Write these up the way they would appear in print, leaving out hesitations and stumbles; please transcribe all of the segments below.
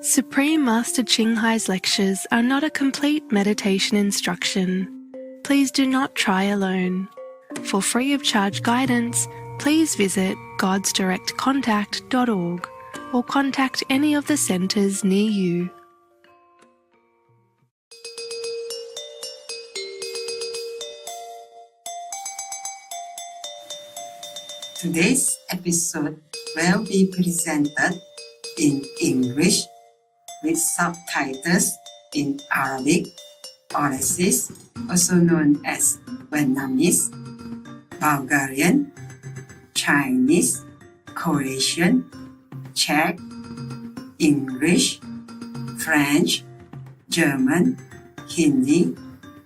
Supreme Master Ching Hai's lectures are not a complete meditation instruction. Please do not try alone. For free of charge guidance, please visit godsdirectcontact.org or contact any of the centres near you. Today's episode will be presented in English with subtitles in Arabic, Aussies, also known as Vietnamese, Bulgarian, Chinese, Croatian, Czech, English, French, German, Hindi,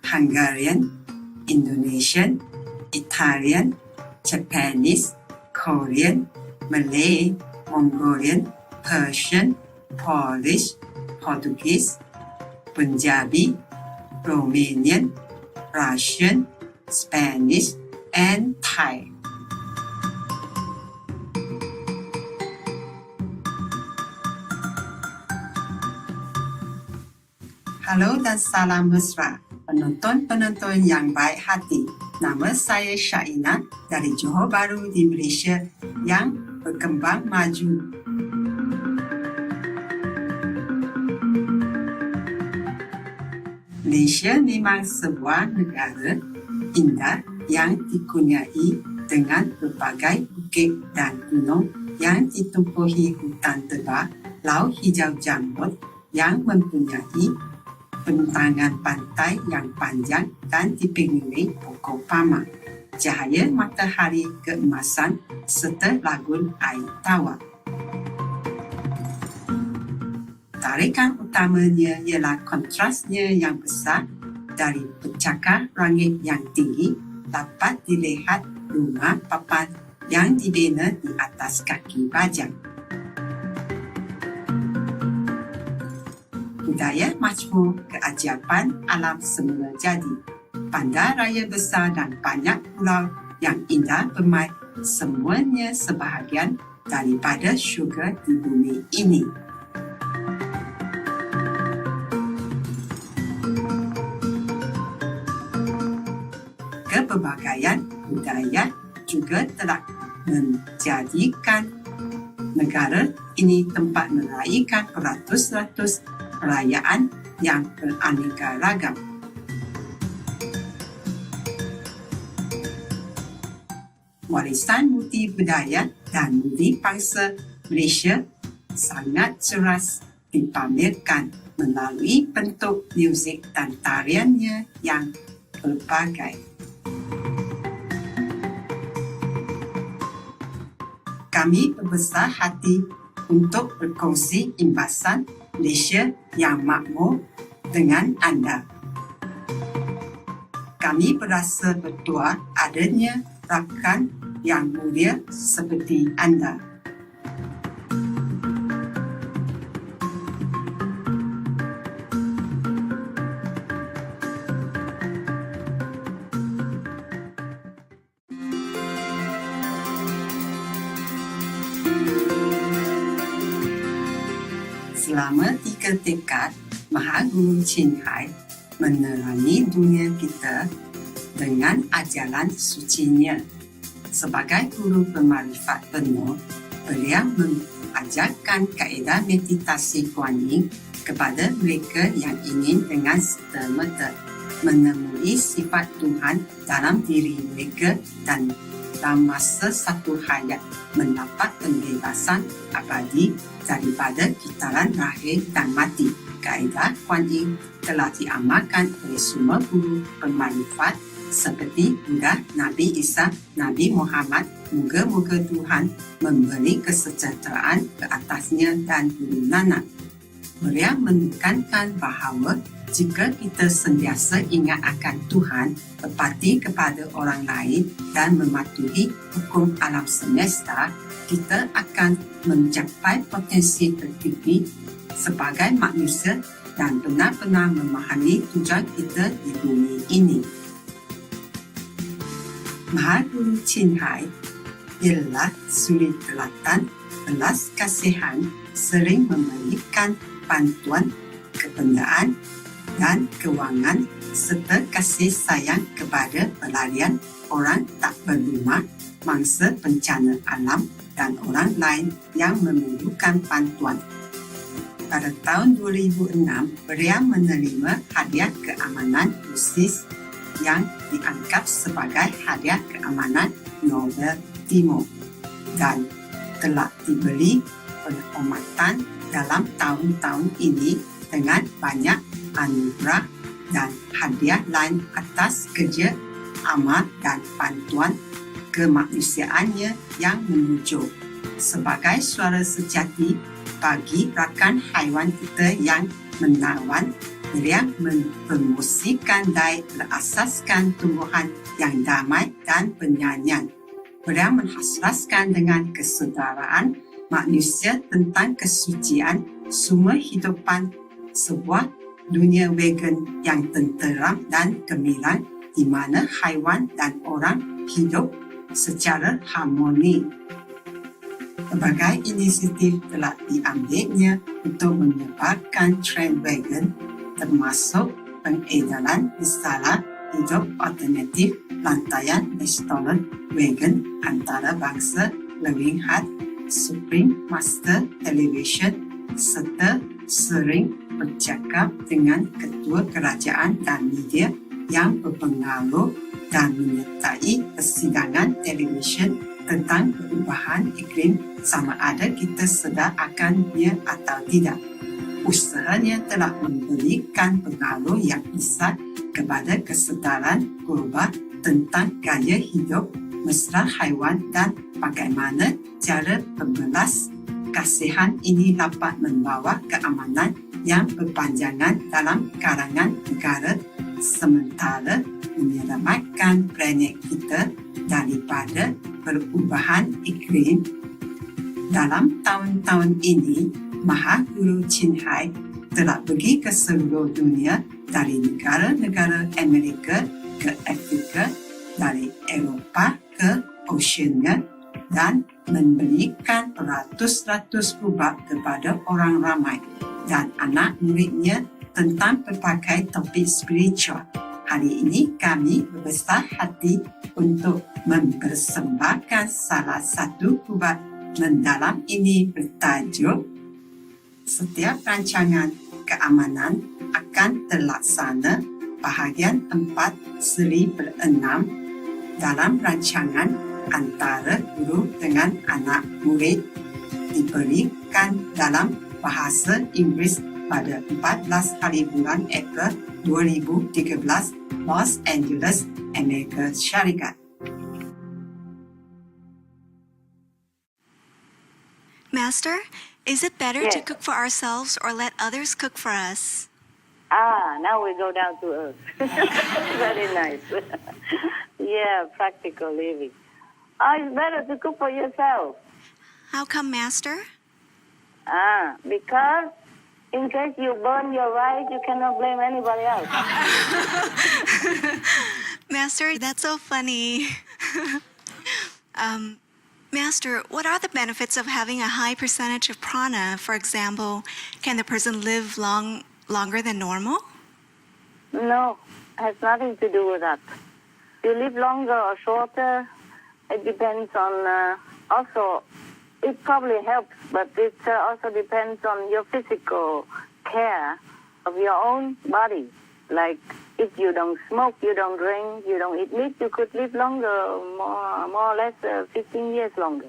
Hungarian, Indonesian, Italian, Japanese, Korean, Malay, Mongolian, Persian, Polish, Portuguese, Punjabi, Romanian, Russian, Spanish, and Thai. Halo dan salam mesra, penonton-penonton yang baik hati. Nama saya Syaina dari Johor Bahru di Malaysia yang berkembang maju. Malaysia memang sebuah negara indah yang dikurniai dengan berbagai bukit dan gunung yang ditumpuhi hutan tebal, laut hijau jambut yang mempunyai bentangan pantai yang panjang dan dipingiri pokok palma, cahaya matahari keemasan serta lagun air tawar. Tarikan utamanya ialah kontrasnya yang besar. Dari pencakar langit yang tinggi dapat dilihat rumah papan yang dibina di atas kaki bajang. Budaya majmur keajaiban alam semula jadi. Bandar raya besar dan banyak pulau yang indah bermain, semuanya sebahagian daripada syurga di bumi ini. Kepelbagaian budaya juga telah menjadikan negara ini tempat meraihkan beratus-ratus perayaan yang beraneka ragam. Warisan bukti budaya dan budi bangsa Malaysia sangat jelas dipamerkan melalui bentuk muzik dan tariannya yang berbagai. Kami berbesar hati untuk berkongsi imbasan Malaysia yang makmur dengan anda. Kami berasa berdoa adanya rakan yang mulia seperti anda. Selama 3 dekad, Mahaguru Ching Hai menerangi dunia kita dengan ajaran sucinya. Sebagai guru bermakrifat penuh, beliau mengajarkan kaedah meditasi Kuan Yin kepada mereka yang ingin dengan serta-merta menemui sifat Tuhan dalam diri mereka dan dalam masa satu hayat mendapat pembebasan abadi daripada kitaran lahir dan mati. Kaedah Kuan Yin telah diamalkan oleh semua guru bermanfaat seperti Buddha, Nabi Isa, Nabi Muhammad. Moga-moga Tuhan memberi kesejahteraan ke atasnya dan Guru Nanak. Beliau menekankan bahawa jika kita sentiasa ingat akan Tuhan, berbakti kepada orang lain dan mematuhi hukum alam semesta, kita akan mencapai potensi tertinggi sebagai manusia dan benar-benar memahami tujuan kita di bumi ini. Mahaguru Ching Hai ialah suri telatan, belas kasihan, sering memberikan bantuan, kebendaan dan kewangan serta kasih sayang kepada pelarian orang tak berrumah, mangsa bencana alam dan orang lain yang memerlukan bantuan. Pada tahun 2006, beliau menerima hadiah keamanan khusus yang dianggap sebagai hadiah keamanan Nobel Timur dan telah diberi penghormatan dalam tahun-tahun ini dengan banyak anugerah dan hadiah lain atas kerja amal dan bantuan kemanusiaannya yang menunjuk. Sebagai suara sejati bagi rakan haiwan kita yang menawan, beliau mempromosikan dan berasaskan tumbuhan yang damai dan penyanyian. Beliau menghasraskan dengan kesedaraan manusia tentang kesucian sumber hidupan, sebuah dunia vegan yang tenteram dan gemilang di mana haiwan dan orang hidup secara harmoni. Berbagai inisiatif telah diambilnya untuk menyebarkan trend vegan, termasuk pengedaran risalah hidup alternatif lantaian restoran vegan antarabangsa Living Hut, Supreme Master Television serta sering bercakap dengan ketua kerajaan dan media yang berpengaruh dan menyertai persidangan televisyen tentang perubahan iklim sama ada kita sedar akannya atau tidak. Usahanya telah memberikan pengaruh yang besar kepada kesedaran global tentang gaya hidup mesra haiwan dan bagaimana cara pembelas kasihan ini dapat membawa keamanan yang berpanjangan dalam kalangan negara sementara menyelamatkan planet kita daripada perubahan iklim. Dalam tahun-tahun ini, Maha Guru Ching telah pergi ke seluruh dunia dari negara-negara Amerika ke Afrika, dari Eropah ke Oceania dan memberikan ratus-ratus kubak kepada orang ramai dan anak muridnya tentang berbagai topik spiritual. Hari ini kami berbesar hati untuk mempersembahkan salah satu kubak mendalam ini bertajuk Setiap Rancangan Keamanan akan terlaksana bahagian 4 seri 6 dalam rancangan antara guru dengan anak murid diberikan dalam bahasa Inggeris pada 14 hari bulan April 2013, Los Angeles, Amerika Syarikat. Master, is it better to Yes. cook for ourselves or let others cook for us? Now we go down to earth. Very nice. Yeah, practical living. It's better to cook for yourself. How come, Master? Because in case you burn your rice, you cannot blame anybody else. Master, that's so funny. Master, what are the benefits of having a high percentage of prana? For example, can the person live longer than normal? No, it has nothing to do with that. You live longer or shorter, it depends on, also, it probably helps, but it also depends on your physical care of your own body. Like, if you don't smoke, you don't drink, you don't eat meat, you could live longer, more or less 15 years longer.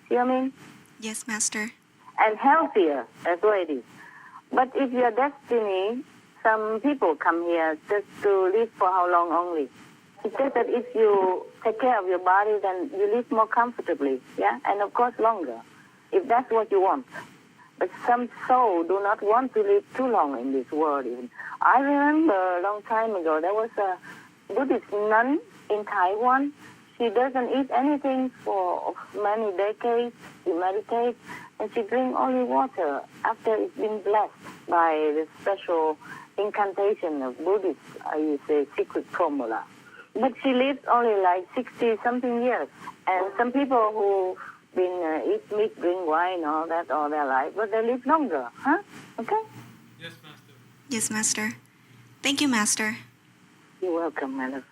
See what I mean? Yes, Master. And healthier, as well it is. But if your destiny, some people come here just to live for how long only. It's just that if you take care of your body, then you live more comfortably, yeah? And of course longer, if that's what you want. But some soul do not want to live too long in this world even. I remember a long time ago, there was a Buddhist nun in Taiwan. She doesn't eat anything for many decades. She meditates, and she drinks only water after it's been blessed by the special incantation of Buddhist, I say, secret formula. But she lived only like 60-something years. And some people who been eat meat, drink wine, all that all their life, but they live longer, huh? Okay? Yes, Master. Yes, Master. Thank you, Master. You're welcome, my love.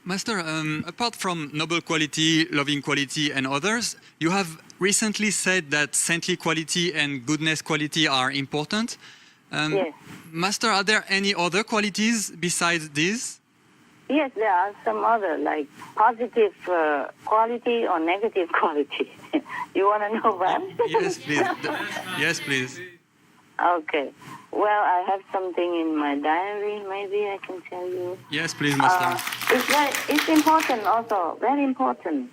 Master, apart from noble quality, loving quality, and others, you have recently said that saintly quality and goodness quality are important. Yes. Master, are there any other qualities besides these? Yes, there are some other, like positive quality or negative quality. You want to know that? Yes, please. Yes, please. Okay. Well, I have something in my diary. Maybe I can tell you. Yes, please, Master. It's important also, very important.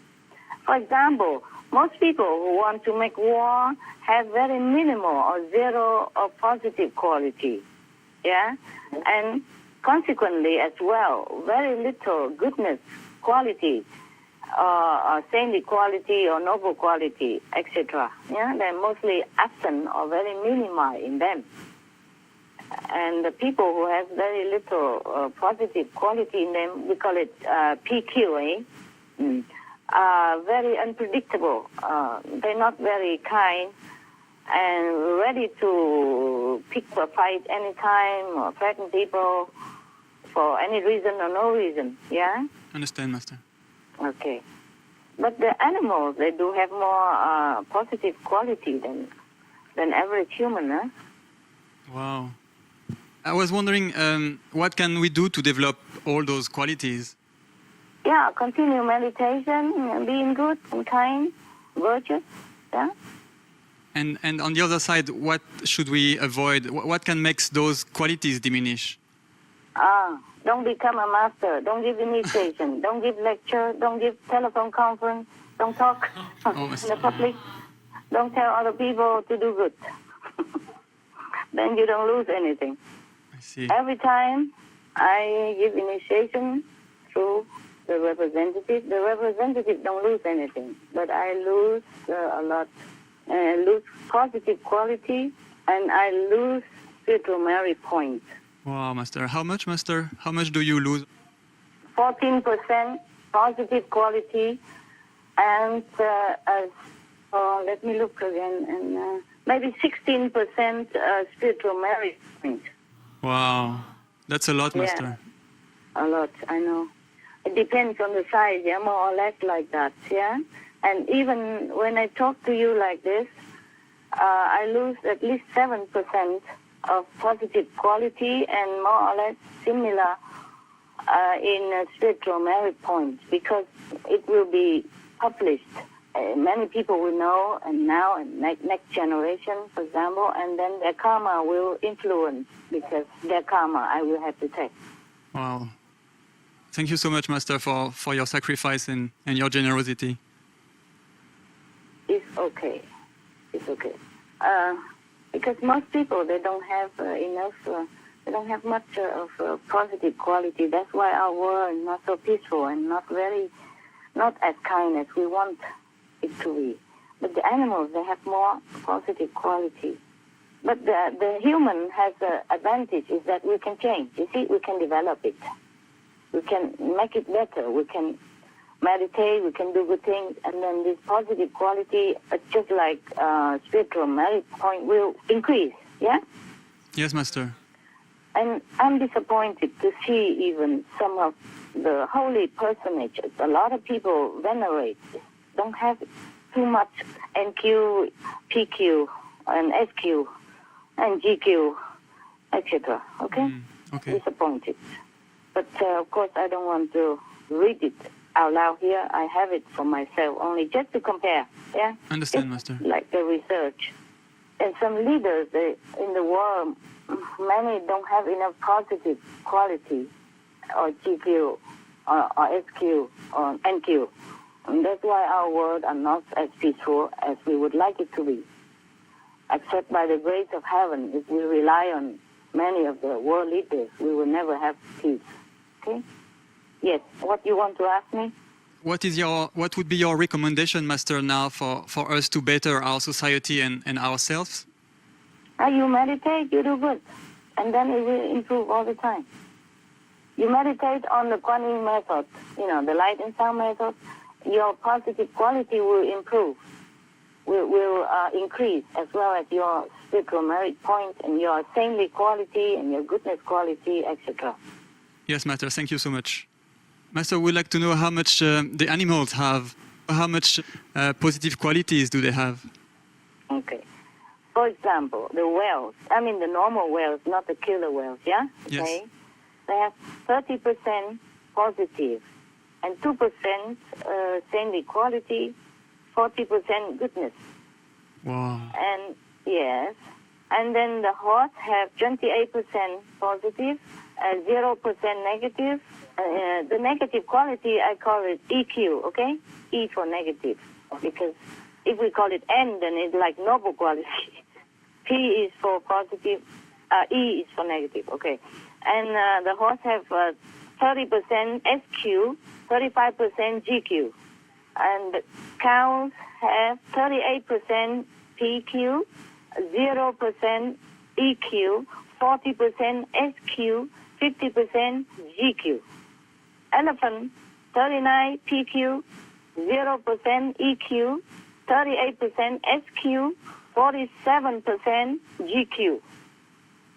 For example, most people who want to make war have very minimal or zero of positive quality. Yeah? And consequently as well, very little goodness quality, or saintly quality or noble quality, etc. Yeah? They're mostly absent or very minimal in them. And the people who have very little positive quality in them, we call it PQ, are very unpredictable. They're not very kind and ready to pick a fight anytime or threaten people for any reason or no reason. Yeah? Understand, Master. Okay. But the animals, they do have more positive quality than average human, huh? Wow. I was wondering, what can we do to develop all those qualities? Yeah, continue meditation, being good and kind, virtuous, yeah. And on the other side, what should we avoid? What can make those qualities diminish? Don't become a master. Don't give initiation. Don't give lecture. Don't give telephone conference. Don't talk in the public. Don't tell other people to do good. Then you don't lose anything. I see. Every time I give initiation through the representative don't lose anything, but I lose a lot. I lose positive quality, and I lose spiritual merit points. Wow, Master. How much, Master? How much do you lose? 14% positive quality, and let me look again, and maybe 16% spiritual merit points. Wow, that's a lot, Master. A lot, I know. It depends on the size, yeah, more or less like that, yeah. And even when I talk to you like this, I lose at least 7% of positive quality and more or less similar in spiritual merit points, because it will be published. Many people will know, and now and next generation, for example, and then their karma will influence, because their karma I will have to take. Wow. Thank you so much, Master, for your sacrifice and your generosity. It's okay. It's okay. Because most people, they don't have enough, they don't have much of positive quality. That's why our world is not so peaceful and not as kind as we want it to be. But the animals, they have more positive quality. But the human has the advantage is that we can change. You see, we can develop it. We can make it better. We can meditate, we can do good things, and then this positive quality, just like spiritual merit point, will increase, yeah? Yes, Master. And I'm disappointed to see even some of the holy personages. A lot of people venerate, don't have too much NQ, PQ, and SQ, and GQ, etc. Okay? Okay. Disappointed. But of course, I don't want to read it out loud here. I have it for myself only, just to compare. Yeah. Understand, it's Master. like the research. And some leaders in the world, many don't have enough positive quality, or GQ, or SQ, or NQ. And that's why our world are not as peaceful as we would like it to be. Except by the grace of heaven, if we rely on many of the world leaders, we will never have peace. Okay? Yes. What you want to ask me? What would be your recommendation, Master, now for us to better our society and ourselves? You meditate, you do good, and then it will improve all the time. You meditate on the Kuan Yin method, the light and sound method. your positive quality will improve, will increase, as well as your spiritual merit point and your saintly quality and your goodness quality, etc. Yes, Master, thank you so much. Master, we'd like to know how much the animals have, how much positive qualities do they have? Okay. For example, the whales, I mean the normal whales, not the killer whales, yeah? Yes. Okay. They have 30% positive and 2% saintly quality, 40% goodness. Wow. And yes, and then the horse have 28% positive, 0% negative. The negative quality, I call it EQ, okay? E for negative, because if we call it N, then it's like noble quality. P is for positive, E is for negative, okay? And the horse have 30% SQ, 35% GQ. And the cows have 38% PQ, 0% EQ, 40% SQ, 50% GQ. Elephant, 39 PQ, 0% EQ, 38% SQ, 47% GQ.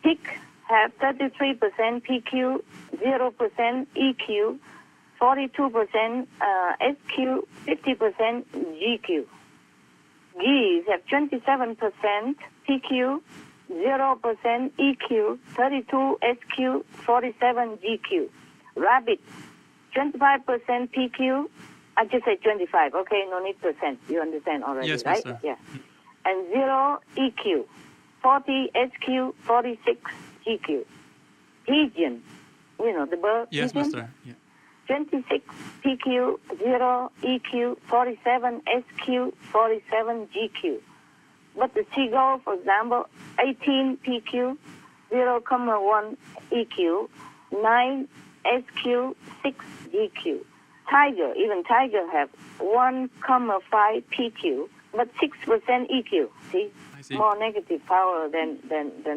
Pig have 33% PQ, 0% EQ, 42% SQ, 50% GQ. Geese have 27% PQ, 0% EQ, 32 SQ, 47 GQ. Rabbit, 25% PQ. I just say 25, okay? No need percent. You understand already, Yes, right? Master. Yeah. And 0 EQ, 40 SQ, 46 GQ. Pigeon, you know, the bird. Yes, pigeon? Master. Yeah. 26 PQ, 0 EQ, 47 SQ, 47 GQ. But the seagull, for example, 18 PQ, 0,1 EQ, 9 SQ, 6 GQ. Tiger, even tiger have 1,5 PQ, but 6% EQ. See? I see. More negative power than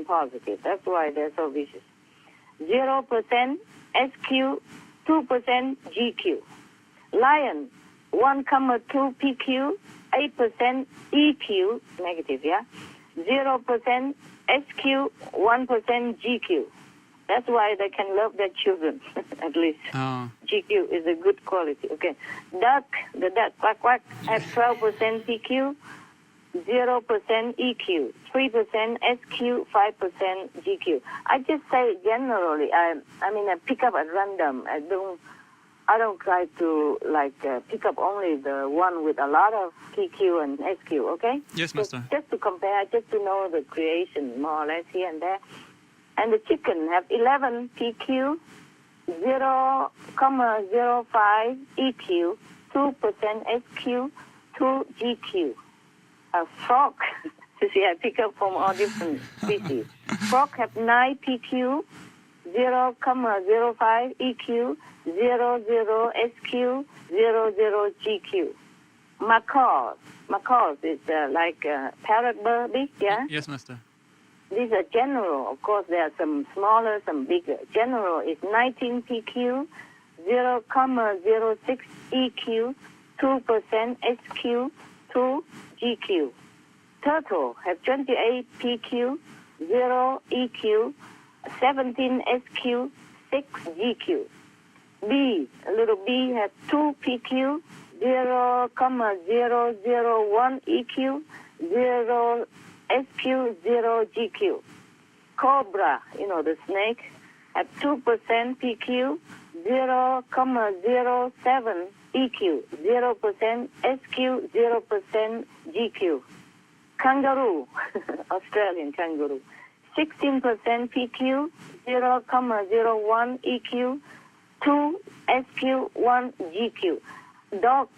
positive. That's why they're so vicious. 0% SQ, 2% GQ. Lion, 1,2 PQ, 8% EQ, negative, yeah? 0% SQ, 1% GQ. That's why they can love their children, at least. Oh. GQ is a good quality, okay. Duck, the duck, quack, quack, has 12% PQ, 0% EQ, 3% SQ, 5% GQ. I just say generally, I pick up at random. I don't try to pick up only the one with a lot of PQ and SQ, okay? Yes, Master. Just to compare, just to know the creation more or less here and there. And the chicken have 11 PQ, 0,05 EQ, 2% SQ, 2 GQ. A frog, you see, I pick up from all different species. Frog have 9 PQ, 0,05 EQ, 00 SQ, 00 GQ. Macaws is like a parrot bird, big, yeah? Yes, Master. These are general. Of course, there are some smaller, some bigger. General is 19 PQ, 0,06 EQ, 2% SQ, 2 GQ. Turtle have 28 PQ, 0 EQ, 17 SQ, 6 GQ. Bee, a little bee has 2 PQ, 0,001 EQ, 0 SQ, 0 GQ. Cobra, you know, the snake, at 2% PQ, 0,07 EQ, 0% SQ, 0% GQ. Kangaroo, Australian kangaroo, 16% PQ, 0,01 EQ, 2 SQ, 1 GQ. Dogs,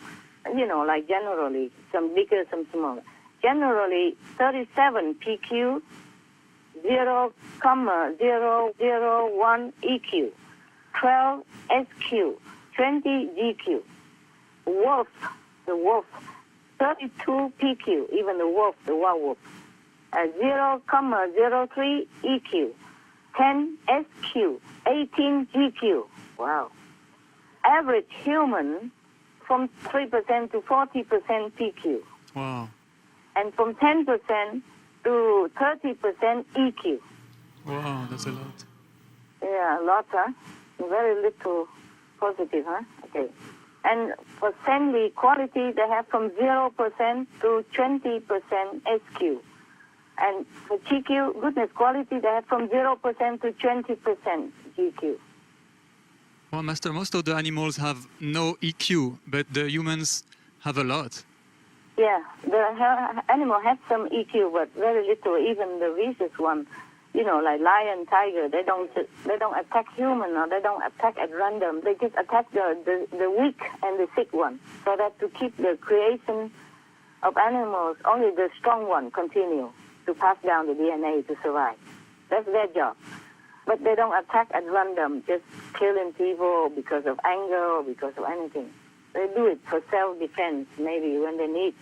you know, like generally, some bigger, some smaller. Generally, 37 PQ, 0,001 EQ, 12 SQ, 20 GQ. Wolf, the wolf, 32 PQ, even the wolf, the wild wolf, 0,03 EQ, 10 SQ, 18 GQ. Wow. Average human, from 3% to 40% PQ, Wow. and from 10% to 30% EQ. Wow, that's a lot. Yeah, a lot, huh? Very little positive, huh? Okay. And for saintly quality, they have from 0% to 20% SQ. And for GQ, goodness quality, they have from 0% to 20% GQ. Well, Master, most of the animals have no EQ, but the humans have a lot. Yeah, the animal has some EQ, but very little. Even the vicious one, like lion, tiger, they don't attack human, or they don't attack at random. They just attack the weak and the sick one, so that to keep the creation of animals, only the strong one continue to pass down the DNA to survive. That's their job. But they don't attack at random, just killing people because of anger or because of anything. They do it for self-defense, maybe when they need.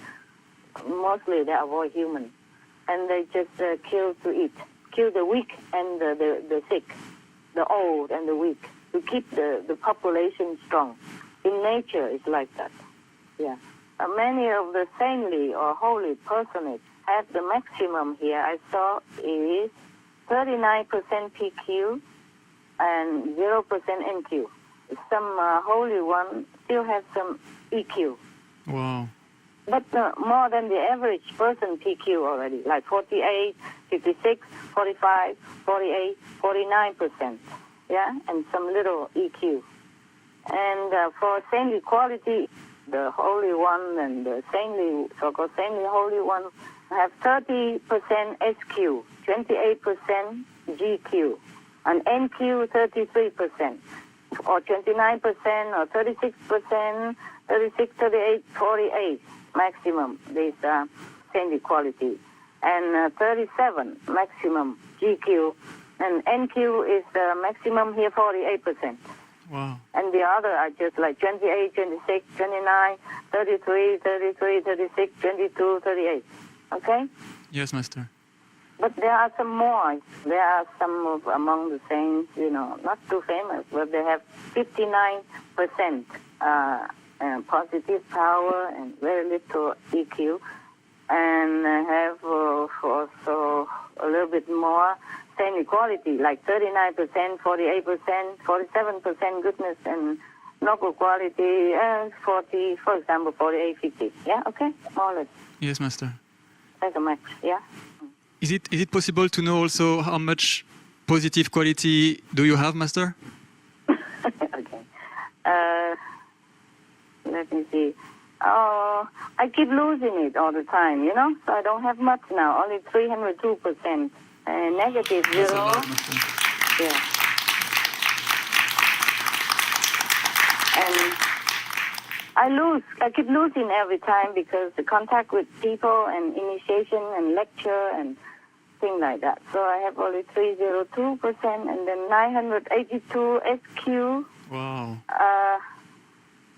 Mostly they avoid human. And they just kill to eat. Kill the weak and the sick, the old and the weak, to keep the population strong. In nature, it's like that. Yeah. Many of the saintly or holy personages have the maximum here. I saw is 39% PQ and 0% NQ. Some holy one still have some EQ. Wow. But more than the average person PQ already, like 48, 56, 45, 48, 49%. Yeah, and some little EQ. And for saintly quality, the holy one and the saintly, so-called saintly holy one have 30% SQ, 28% GQ, and NQ 33%, or 29%, or 36%, 36, 38, 48 maximum, this saintly quality, and 37 maximum GQ, and NQ is the maximum here 48%. Wow. And the other are just like 28, 26, 29, 33, 33, 36, 22, 38. Okay? Yes, Master. But there are some more. There are some among the saints, not too famous, but they have 59% positive power and very little EQ, and have also a little bit more same equality, like 39%, 48%, 47% goodness and noble quality, and 40, for example, 48, 50. Yeah, okay, more or less. Yes, Master. That's a match, yeah. Is it possible to know also how much positive quality do you have, Master? Okay. Let me see. Oh, I keep losing it all the time, so I don't have much now, only 302%. Negative 0. That's a lot, Master. Yeah. And I keep losing every time because the contact with people and initiation and lecture and things like that. So I have only 302% and then 982 SQ. Wow.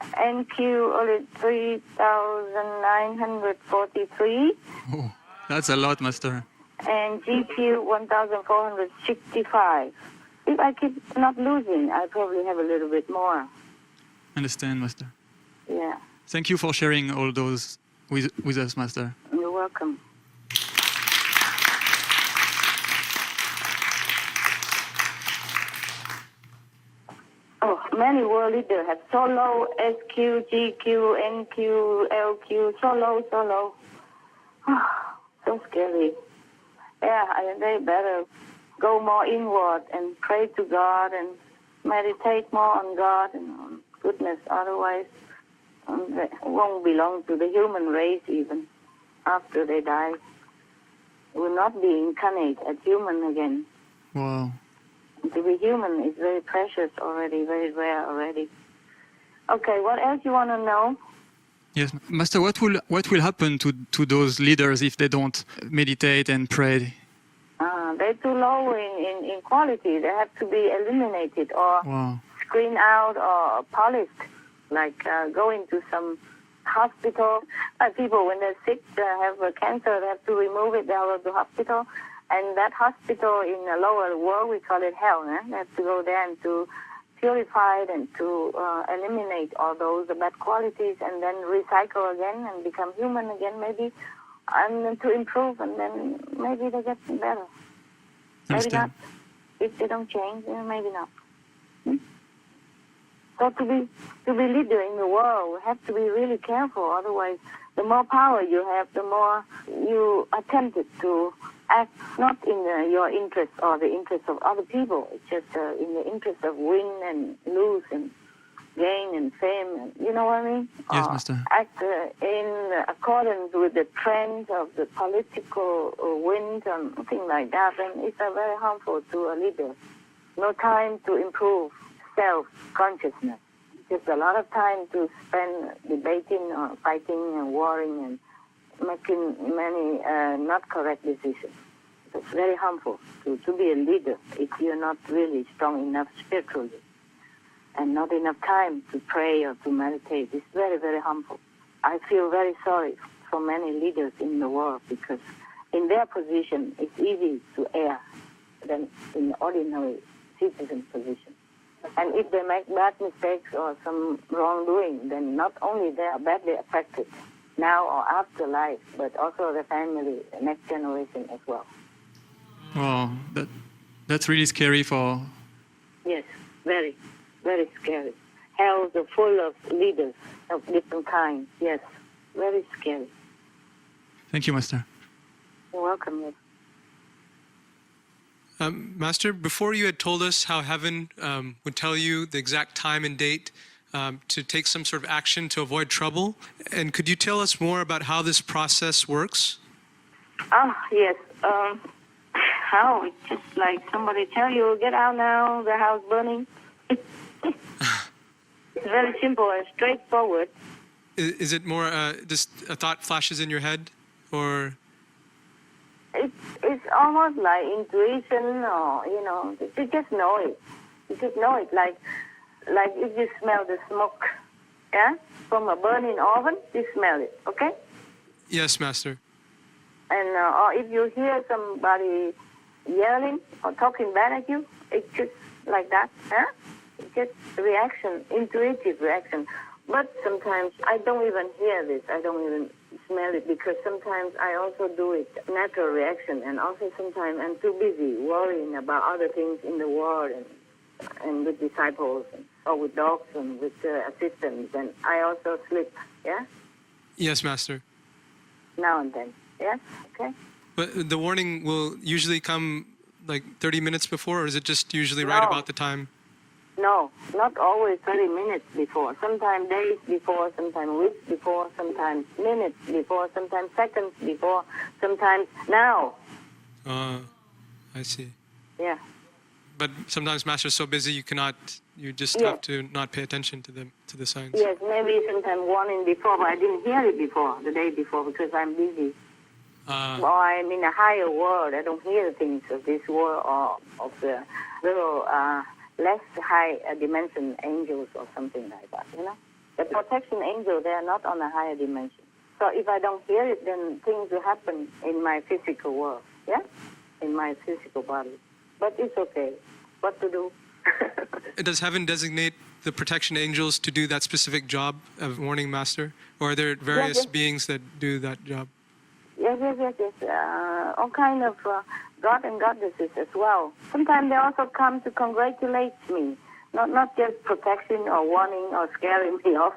NQ only 3,943. Oh, that's a lot, Master. And GQ 1,465. If I keep not losing, I probably have a little bit more. Understand, Master. Yeah. Thank you for sharing all those with us, Master. You're welcome. Oh, many world leaders have so low SQ, GQ, NQ, LQ, so low. So scary. Yeah, they better go more inward and pray to God and meditate more on God and on goodness. Otherwise, they won't belong to the human race even after they die. Will not be incarnate as human again. Wow. To be human is very precious already, very rare already. Okay, what else you want to know? Yes, Master. What will happen to those leaders if they don't meditate and pray? They're too low in quality. They have to be eliminated or Wow. screened out or polished, like going to some hospital. People, when they're sick, they have cancer, they have to remove it, they have to go to the hospital. And that hospital in the lower world, we call it hell. They have to go there and to purify it and to eliminate all those bad qualities and then recycle again and become human again, maybe, and then to improve, and then maybe they get better. Maybe not. If they don't change, maybe not. So to be leader in the world, we have to be really careful. Otherwise, the more power you have, the more you are tempted to act not in your interest or the interest of other people. It's just in the interest of win and lose and gain and fame. And, you know what I mean? Yes, Master. Act in accordance with the trends of the political wind and things like that. And it's very harmful to a leader. No time to improve self-consciousness. Just a lot of time to spend debating or fighting and warring and making many not correct decisions. It's very harmful to be a leader if you're not really strong enough spiritually and not enough time to pray or to meditate. It's very, very harmful. I feel very sorry for many leaders in the world because in their position, it's easy to err than in the ordinary citizen position. And if they make bad mistakes or some wrongdoing, then not only they are badly affected now or after life, but also the family, the next generation as well. Wow, that's really scary for... Yes, very, very scary. Hell is full of leaders of different kinds. Yes, very scary. Thank you, Master. You're welcome. Yes. Master, before you had told us how heaven would tell you the exact time and date to take some sort of action to avoid trouble, and could you tell us more about how this process works? Yes. How? It's just like somebody tell you, get out now, the house burning. It's very simple and straightforward. Is it more just a thought flashes in your head, or? It's almost like intuition, or you just know it. You just know it, like if you smell the smoke, yeah, from a burning oven, you smell it, okay? Yes, Master. And or if you hear somebody yelling or talking bad at you, it's just like that, huh? It's just reaction, intuitive reaction. But sometimes I don't even hear this. I don't even smell it because sometimes I also do it natural reaction, and also sometimes I'm too busy worrying about other things in the world and with disciples or with dogs and with assistants, and I also slip. Yeah. Yes, Master. Now and then. Yes. Okay. But the warning will usually come like 30 minutes before, or is it just usually right about the time? No, not always 30 minutes before. Sometimes days before, sometimes weeks before, sometimes minutes before, sometimes seconds before, sometimes now. I see. Yeah. But sometimes Master's so busy you just have to not pay attention to the signs. Yes, maybe sometimes warning before, but I didn't hear it before, the day before, because I'm busy. Or I'm in a higher world. I don't hear the things of this world or of the little less high dimension angels or something like that, The protection angels, they are not on a higher dimension. So if I don't hear it, then things will happen in my physical world, yeah? In my physical body. But it's okay. What to do? Does heaven designate the protection angels to do that specific job of warning Master? Or are there various beings that do that job? Yes. All kind of God and goddesses as well. Sometimes they also come to congratulate me, not just protection or warning or scaring me off.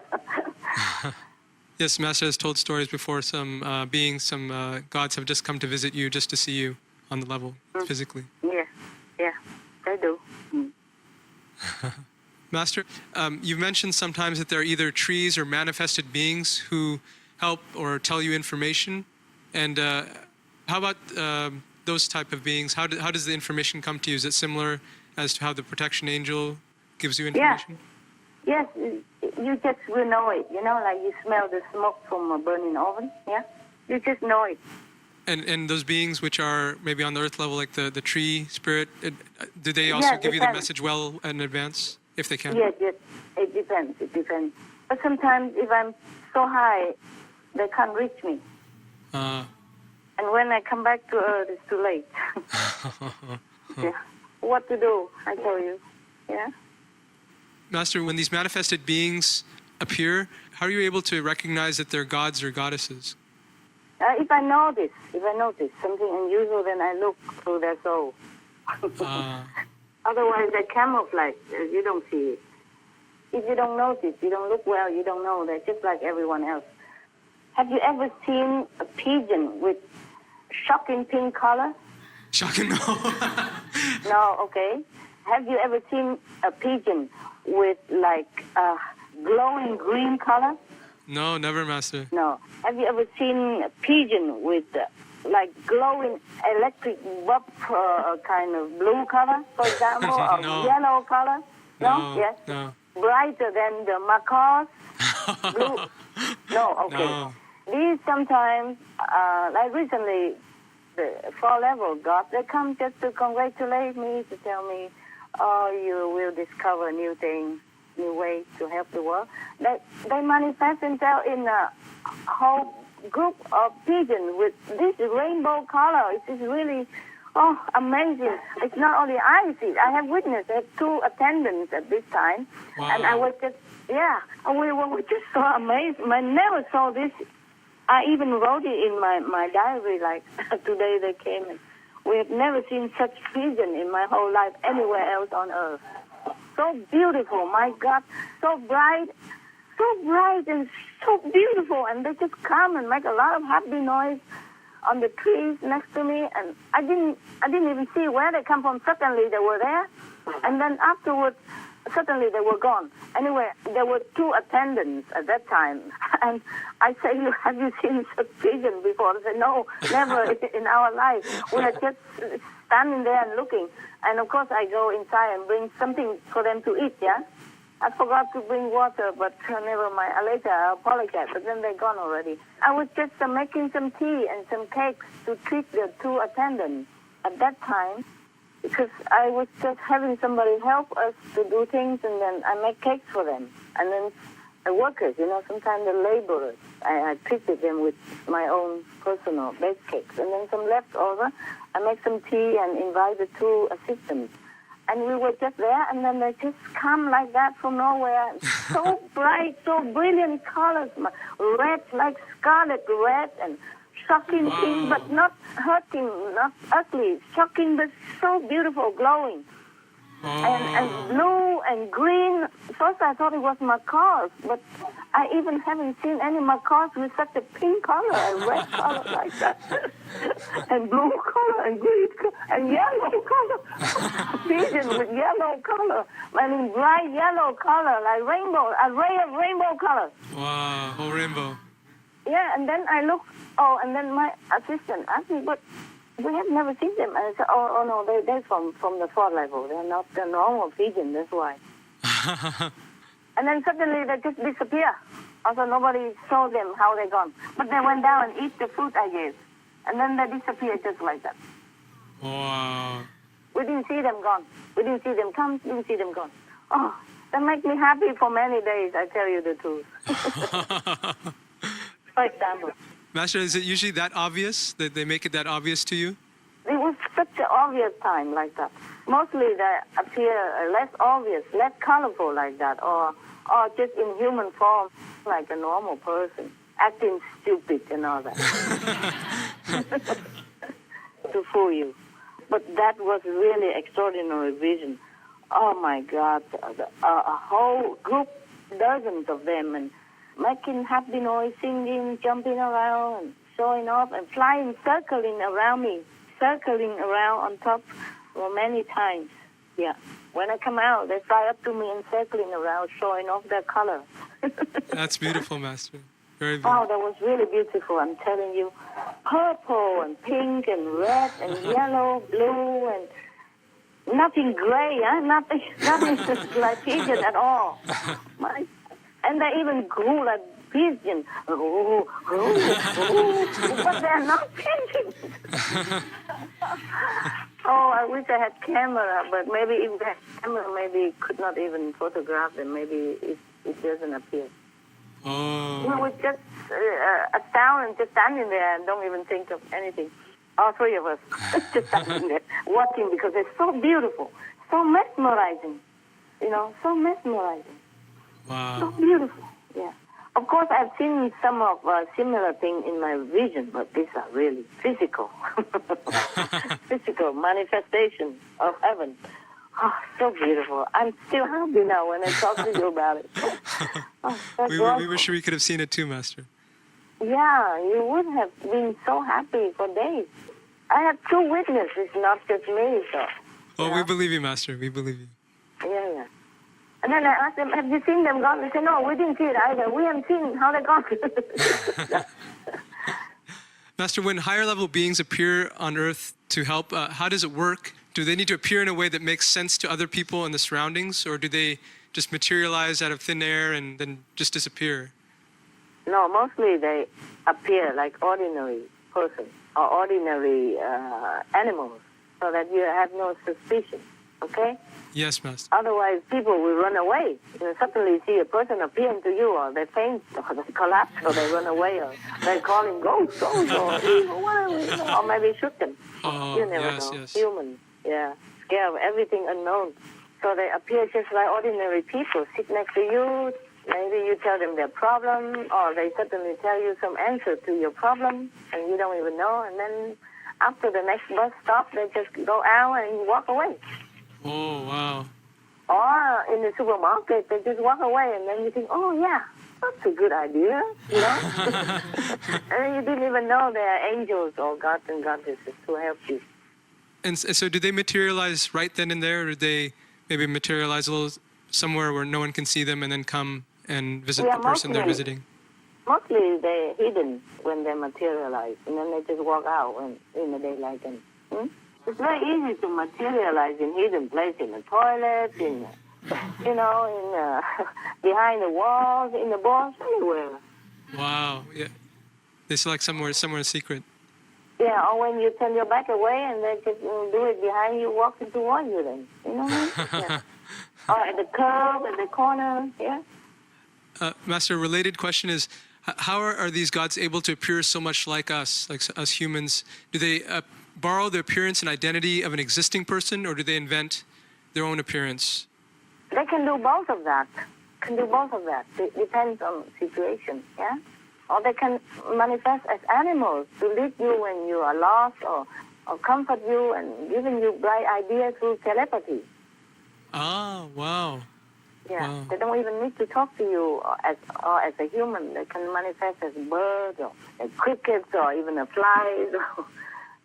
Yes, Master has told stories before. Some beings, some gods have just come to visit you just to see you on the level physically. Yeah, they do. Master, you've mentioned sometimes that there are either trees or manifested beings who help or tell you information. And how about those type of beings? How does the information come to you? Is it similar as to how the protection angel gives you information? Yes, you just will know it. Like you smell the smoke from a burning oven. Yeah, you just know it. And those beings which are maybe on the earth level, like the tree spirit, do they also give you the message well in advance, if they can? Yes, it depends. But sometimes if I'm so high, they can't reach me. And when I come back to Earth, it's too late. Yeah. What to do, I tell you. Yeah. Master, when these manifested beings appear, how are you able to recognize that they're gods or goddesses? If I notice something unusual, then I look through their soul. Otherwise, they camouflage. You don't see it. If you don't notice, you don't look well, you don't know. They're just like everyone else. Have you ever seen a pigeon with shocking pink color? Shocking, no. No, okay. Have you ever seen a pigeon with like glowing green color? No, never, Master. No. Have you ever seen a pigeon with like glowing electric bulb kind of blue color, for example, or No. yellow color? No? Yes? No. Brighter than the macaws? Blue? No, okay. No. These sometimes, like recently, the 4-level God, they come just to congratulate me, to tell me, oh, you will discover new things, new ways to help the world. They manifest themselves in a whole group of pigeons with this rainbow color. It's really, amazing. It's not only I see it. I have witnessed. I have 2 attendants at this time. Wow. And I was just, and we were just so amazed. I never saw this. I even wrote it in my diary, like today they came. And we have never seen such pigeon in my whole life anywhere else on earth. So beautiful, my God, so bright and so beautiful. And they just come and make a lot of happy noise on the trees next to me. And I didn't even see where they come from. Suddenly they were there. And then afterwards, suddenly they were gone. Anyway, there were 2 attendants at that time. And I say, have you seen such pigeon before? They said, no, never in our life. We are just standing there and looking. And of course, I go inside and bring something for them to eat, yeah? I forgot to bring water, but never mind. Later, I apologize, but then they're gone already. I was just making some tea and some cakes to treat the 2 attendants at that time, because I was just having somebody help us to do things, and then I make cakes for them. And then the workers, sometimes the laborers, I treated them with my own personal baked cakes. And then some leftover, I make some tea and invite the 2 assistants. And we were just there, and then they just come like that from nowhere. So bright, so brilliant colors, red, like scarlet red, and shocking pink, but not hurting, not ugly. Shocking, but so beautiful, glowing. And blue and green. First I thought it was macaws, but I even haven't seen any macaws with such a pink color and red color like that. And blue color and green color and yellow color. Pigeon with yellow color. I mean bright yellow color, like rainbow, a ray of rainbow color. Wow, whole rainbow. Yeah, and then I looked, and then my assistant asked me, but we have never seen them. And I said, oh no, they're from the 4th level. They're not the normal pigeon, that's why. And then suddenly they just disappear. Also, nobody saw them, how they gone. But they went down and eat the fruit I gave. And then they disappeared just like that. Wow. We didn't see them gone. We didn't see them come, didn't see them gone. Oh, that makes me happy for many days, I tell you the truth. For example. Master, is it usually that obvious, that they make it that obvious to you? It was such an obvious time like that. Mostly they appear less obvious, less colorful like that, or just in human form, like a normal person, acting stupid and all that. To fool you. But that was really extraordinary vision. Oh my God, a whole group, dozens of them, and making happy noise, singing, jumping around, and showing off, and flying, circling around me, circling around on top for many times. Yeah. When I come out, they fly up to me and circling around, showing off their color. That's beautiful, Master. Very beautiful. Oh, that was really beautiful, I'm telling you. Purple and pink and red and yellow, blue, and nothing gray, huh? Nothing like pigeon at all. And they even grew like pigeons. But they're not pigeons. Oh, I wish I had camera, but maybe if they had camera, maybe could not even photograph them. Maybe it doesn't appear. Oh. We were just astounded and just standing there and don't even think of anything. All 3 of us just standing there watching because they're so beautiful, so mesmerizing. So mesmerizing, so Wow. beautiful. Yeah. Of course, I've seen some of similar thing in my vision, but these are really physical, physical manifestation of heaven. Oh, so beautiful. I'm still happy now when I talk to you about it. Oh, so We joyful. wish we could have seen it too, Master. Yeah, you would have been so happy for days. I have two witnesses, not just me, so. Oh, Yeah. we believe you, Master. We believe you. Yeah. And then I asked them, have you seen them gone? They said, no, we didn't see it either. We haven't seen how they gone. Master, when higher level beings appear on Earth to help, how does it work? Do they need to appear in a way that makes sense to other people and the surroundings, or do they just materialize out of thin air and then just disappear? No, mostly they appear like ordinary person or ordinary animals so that you have no suspicion, okay? Yes, Master. Otherwise, people will run away. Suddenly see a person appearing to you, or they faint, or they collapse, or they run away, or they call him ghost, or evil, whatever, or maybe shoot them. Oh, You never yes, know. yes. Human, yeah, scared of everything unknown. So they appear just like ordinary people, sit next to you. Maybe you tell them their problem, or they suddenly tell you some answer to your problem, and you don't even know. And then after the next bus stop, they just go out and walk away. Oh, wow. Or in the supermarket, they just walk away, and then you think, oh, yeah, that's a good idea, And you didn't even know they are angels or gods and goddesses to help you. And so do they materialize right then and there, or do they maybe materialize a little somewhere where no one can see them and then come and visit Yeah, the person they're mostly. visiting? Mostly they're hidden when they materialize, and then they just walk out when in the daylight. And it's very easy to materialize in hidden place, in the toilet, in behind the walls, in the bush, anywhere. Wow. Yeah. They select somewhere secret. Yeah, or when you turn your back away and they just do it behind you, walking towards you. Then what I mean? Yeah. Or at the curb, at the corner. Yeah. Master, a related question is, how are these gods able to appear so much like us humans? Do they borrow the appearance and identity of an existing person, or do they invent their own appearance? They can do both of that. It depends on situation, yeah? Or they can manifest as animals to lead you when you are lost, or comfort you and giving you bright ideas through telepathy. Ah, wow. Yeah, Wow. They don't even need to talk to you as a human. They can manifest as birds or as crickets or even a fly,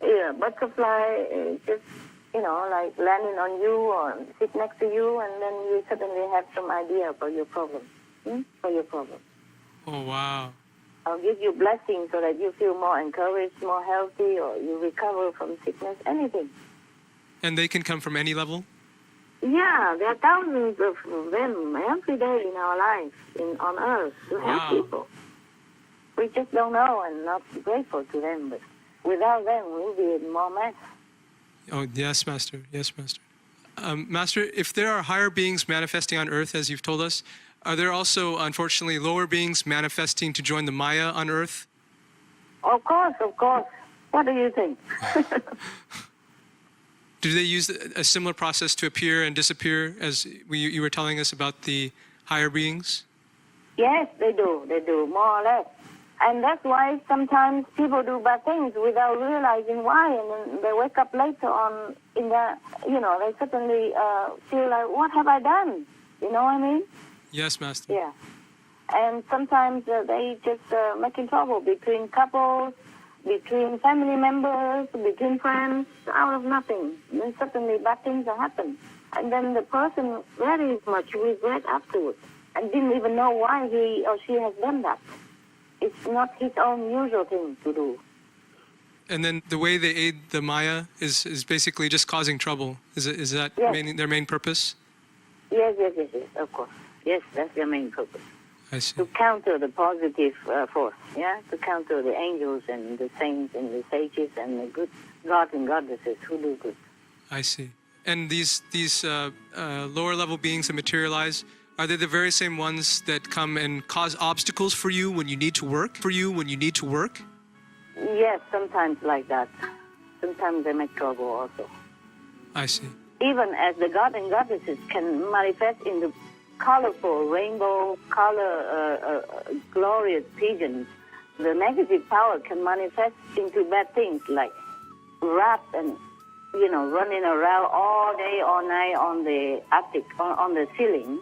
or butterfly, just like landing on you or sit next to you, and then you suddenly have some idea for your problem. Oh, wow. I'll give you blessings so that you feel more encouraged, more healthy, or you recover from sickness, anything. And they can come from any level? Yeah, there are thousands of them every day in our lives, on Earth, to help Wow. people. We just don't know and not grateful to them, but without them, we'll be in more mess. Oh, yes, Master. Yes, Master. Master, if there are higher beings manifesting on Earth, as you've told us, are there also, unfortunately, lower beings manifesting to join the Maya on Earth? Of course. What do you think? Do they use a similar process to appear and disappear, as you were telling us about the higher beings? Yes, they do, more or less. And that's why sometimes people do bad things without realizing why, and then they wake up later on they suddenly feel like, what have I done? You know what I mean? Yes, Master. Yeah. And sometimes they just making trouble between couples, between family members, between friends, out of nothing. And then suddenly bad things happen. And then the person very much regret afterwards and didn't even know why he or she has done that. It's not his own usual thing to do. And then the way they aid the Maya is basically just causing trouble. Is that Yes. their main purpose? Yes, of course. Yes, that's their main purpose. I see. To counter the positive force, to counter the angels and the saints and the sages and the good gods and goddesses who do good. I see. And these lower level beings that materialize, are they the very same ones that come and cause obstacles for you when you need to work? Yes, sometimes like that. Sometimes they make trouble also. I see. even as the god and goddesses can manifest into colorful rainbow, glorious pigeons, the negative power can manifest into bad things like rats and, running around all day, all night on the attic, on the ceiling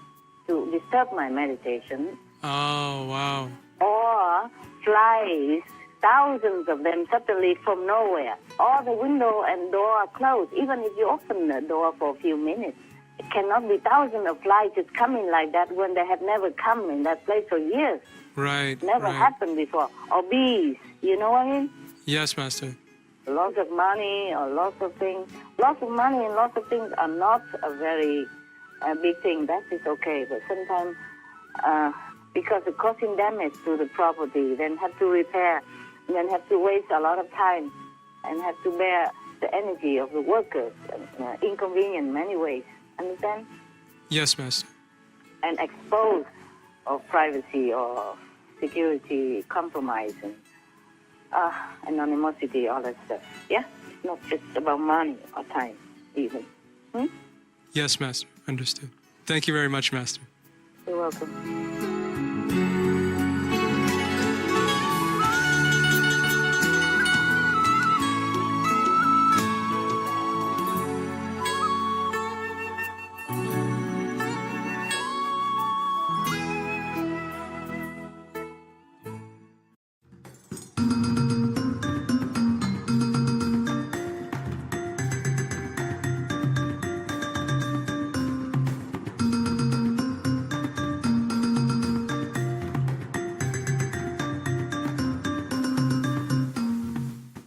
to disturb my meditation. Oh, wow. Or flies, thousands of them suddenly from nowhere. All the window and door are closed. Even if you open the door for a few minutes, it cannot be thousands of flies just coming like that when they have never come in that place for years. Right. Never right. happened before. Or bees, you know what I mean? Yes, Master. Lots of money or lots of things. Lots of money and lots of things are not a very big thing. That is okay. But sometimes because it's causing damage to the property, then have to repair, then have to waste a lot of time and have to bear the energy of the workers, inconvenient in many ways. Understand? Yes, Master. And expose of privacy or security compromise and anonymity, all that stuff. Yeah? It's not just about money or time, even. Yes, Master. Understood. Thank you very much, Master. You're welcome.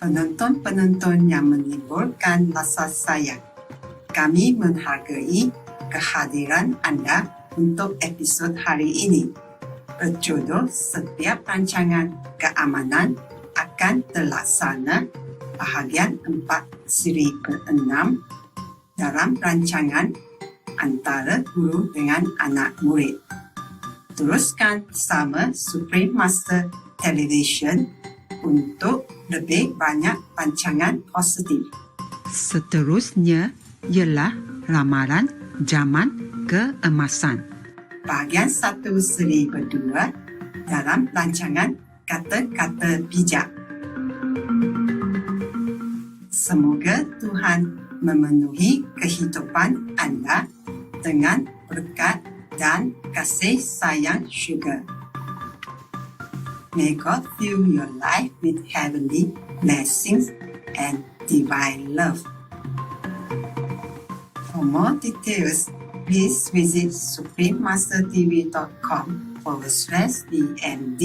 Penonton-penonton yang menimbulkan rasa sayang, kami menghargai kehadiran anda untuk episod hari ini. Berjodoh setiap rancangan keamanan akan terlaksana bahagian 4 siri ke-6 dalam rancangan antara guru dengan anak murid. Teruskan bersama Supreme Master Television untuk lebih banyak rancangan positif. Seterusnya ialah ramalan zaman keemasan. Bahagian 1 seri kedua dalam rancangan kata-kata bijak. Semoga Tuhan memenuhi kehidupan anda dengan berkat dan kasih sayang syurga. May God fill your life with heavenly blessings and divine love. For more details, please visit suprememastertv.com/DND.